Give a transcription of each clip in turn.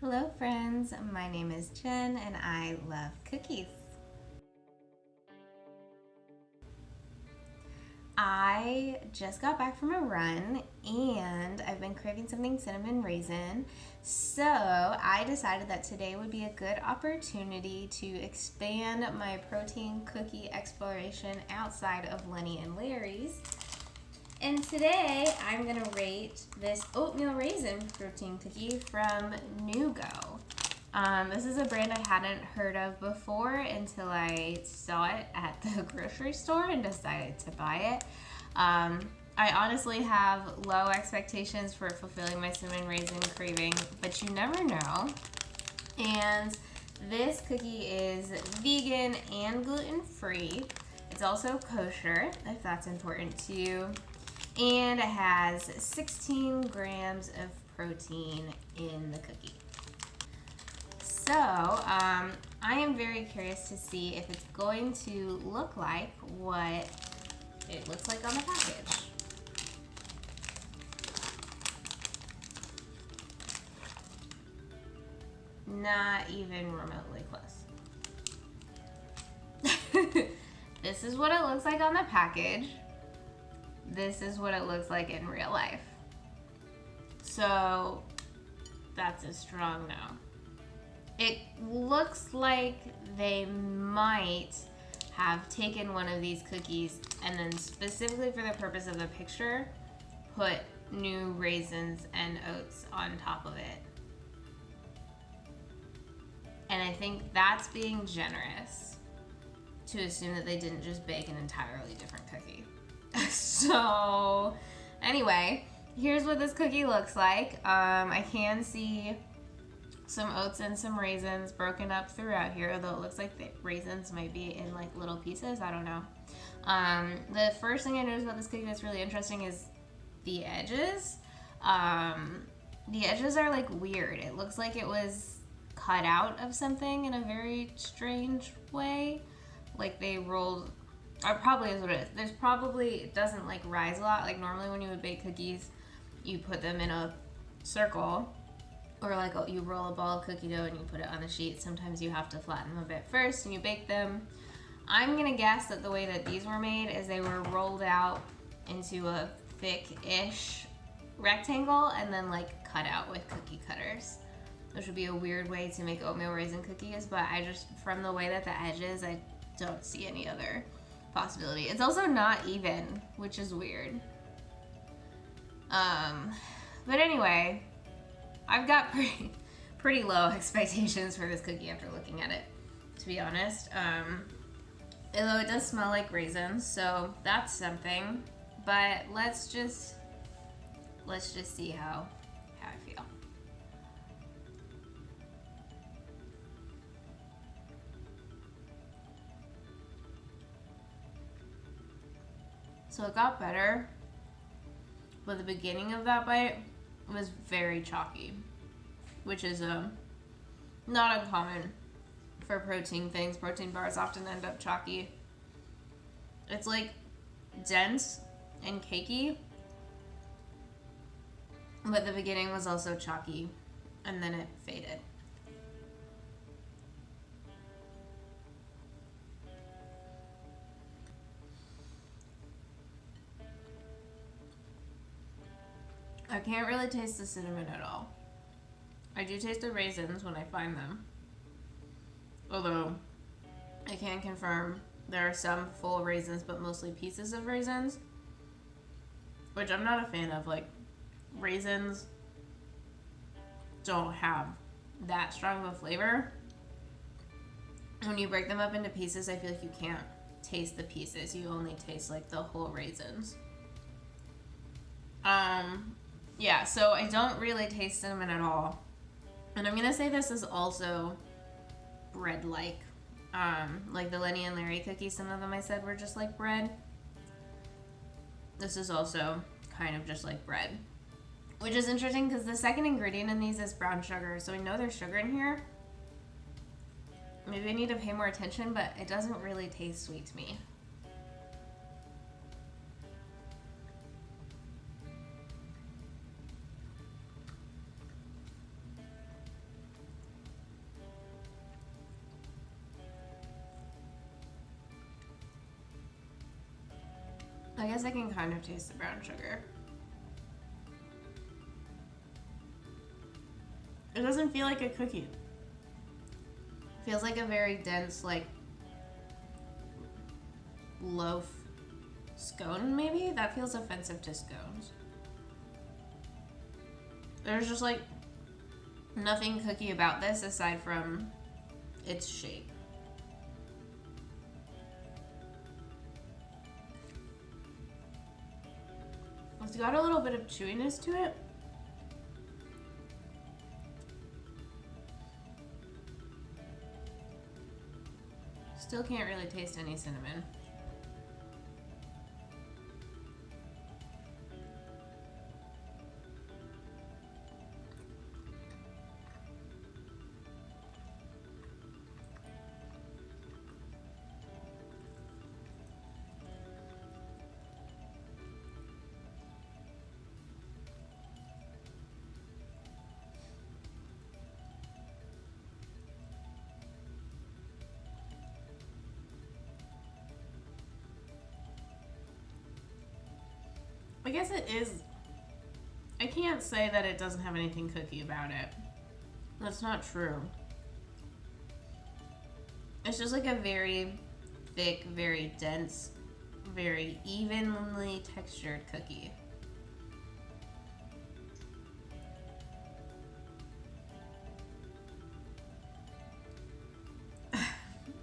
Hello friends, my name is Jen and I love cookies. I just got back from a run and I've been craving something cinnamon raisin, so I decided that today would be a good opportunity to expand my protein cookie exploration outside of Lenny and Larry's. And today I'm gonna rate this oatmeal raisin protein cookie from NuGo. This is a brand I hadn't heard of before until I saw it at the grocery store and decided to buy it. I honestly have low expectations for fulfilling my cinnamon raisin craving, but you never know. And this cookie is vegan and gluten-free. It's also kosher, if that's important to you. And it has 16 grams of protein in the cookie. So, I am very curious to see if it's going to look like what it looks like on the package. Not even remotely close. This is what it looks like on the package. This is what it looks like in real life. So that's a strong no. It looks like they might have taken one of these cookies and then specifically for the purpose of the picture, put new raisins and oats on top of it. And I think that's being generous to assume that they didn't just bake an entirely different cookie. So anyway, here's what this cookie looks like. I can see some oats and some raisins broken up throughout here, although it looks like the raisins might be in like little pieces. I don't know. The first thing I noticed about this cookie that's really interesting is the edges. The edges are like weird. It looks like it was cut out of something in a very strange way. Like they rolled, or probably is what it is. It doesn't like rise a lot. Like normally when you would bake cookies, you put them in a circle, or like you roll a ball of cookie dough and you put it on a sheet. Sometimes you have to flatten them a bit first and you bake them. I'm gonna guess that the way that these were made is they were rolled out into a thick-ish rectangle and then like cut out with cookie cutters. Which would be a weird way to make oatmeal raisin cookies, but I just, from the way that the edges, I don't see any other possibility. It's also not even, which is weird. But anyway, I've got pretty low expectations for this cookie after looking at it, to be honest. Although it does smell like raisins, so that's something. But let's just see how I feel. So it got better, but the beginning of that bite was very chalky, which is not uncommon for protein things. Protein bars often end up chalky. It's like dense and cakey, but the beginning was also chalky, and then it faded. I can't really taste the cinnamon at all. I do taste the raisins when I find them. Although, I can confirm there are some full raisins, but mostly pieces of raisins. Which I'm not a fan of. Like, raisins don't have that strong of a flavor. When you break them up into pieces, I feel like you can't taste the pieces. You only taste like the whole raisins. Yeah, so I don't really taste cinnamon at all. And I'm gonna say this is also bread-like. Like the Lenny and Larry cookies, some of them I said were just like bread. This is also kind of just like bread. Which is interesting because the second ingredient in these is brown sugar, so I know there's sugar in here. Maybe I need to pay more attention, but it doesn't really taste sweet to me. I guess I can kind of taste the brown sugar. It doesn't feel like a cookie. Feels like a very dense, like, loaf scone, maybe? That feels offensive to scones. There's just, like, nothing cookie about this aside from its shape. It's got a little bit of chewiness to it. Still can't really taste any cinnamon. I guess it is. I can't say that it doesn't have anything cookie about it. That's not true. It's just like a very thick, very dense, very evenly textured cookie.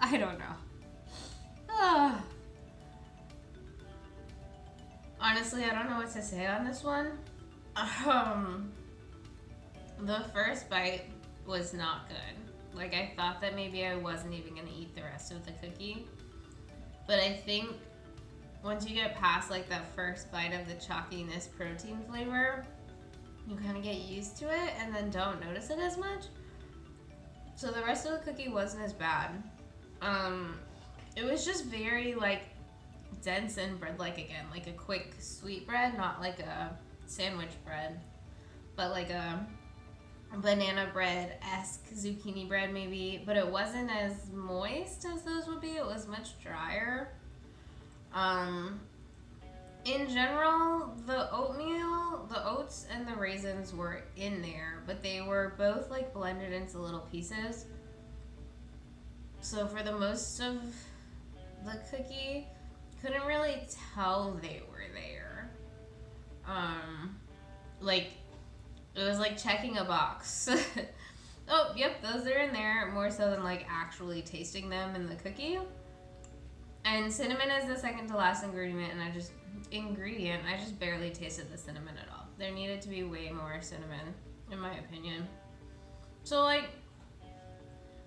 I don't know. Honestly, I don't know what to say on this one. The first bite was not good. Like, I thought that maybe I wasn't even gonna eat the rest of the cookie. But I think once you get past like that first bite of the chalkiness protein flavor, you kind of get used to it and then don't notice it as much. So the rest of the cookie wasn't as bad. It was just very like dense and bread-like again, like a quick sweet bread, not like a sandwich bread, but like a banana bread-esque zucchini bread maybe, but it wasn't as moist as those would be. It was much drier. In general, the oatmeal, the oats and the raisins were in there, but they were both like blended into little pieces. So for the most of the cookie, couldn't really tell they were there. Like, it was like checking a box. Oh, yep, those are in there, more so than like actually tasting them in the cookie. And cinnamon is the second to last ingredient, and I just barely tasted the cinnamon at all. There needed to be way more cinnamon, in my opinion. So like,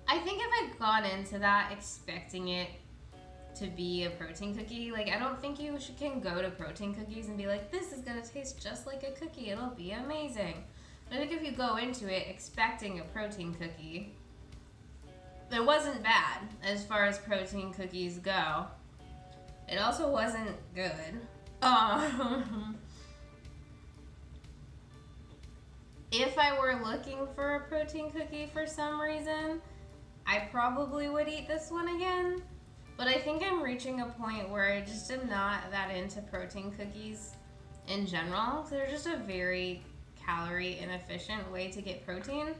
I think if I'd gone into that expecting it to be a protein cookie, like, I don't think you can go to protein cookies and be like, this is gonna taste just like a cookie, it'll be amazing. I think if you go into it expecting a protein cookie, it wasn't bad as far as protein cookies go. It also wasn't good. If I were looking for a protein cookie for some reason, I probably would eat this one again. But I think I'm reaching a point where I just am not that into protein cookies in general. They're just a very calorie inefficient way to get protein,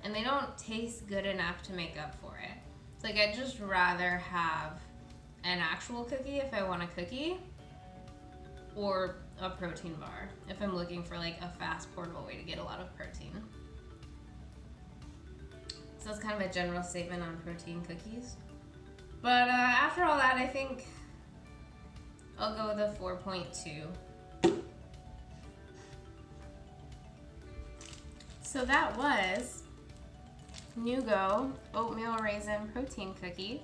and they don't taste good enough to make up for it. It's like, I'd just rather have an actual cookie if I want a cookie, or a protein bar if I'm looking for like a fast portable way to get a lot of protein. So that's kind of a general statement on protein cookies. But after all that, I think I'll go with a 4.2. So that was NuGo Oatmeal Raisin Protein Cookie.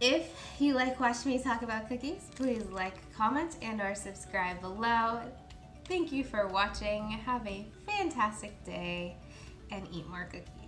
If you like watching me talk about cookies, please like, comment, and or subscribe below. Thank you for watching. Have a fantastic day and eat more cookies.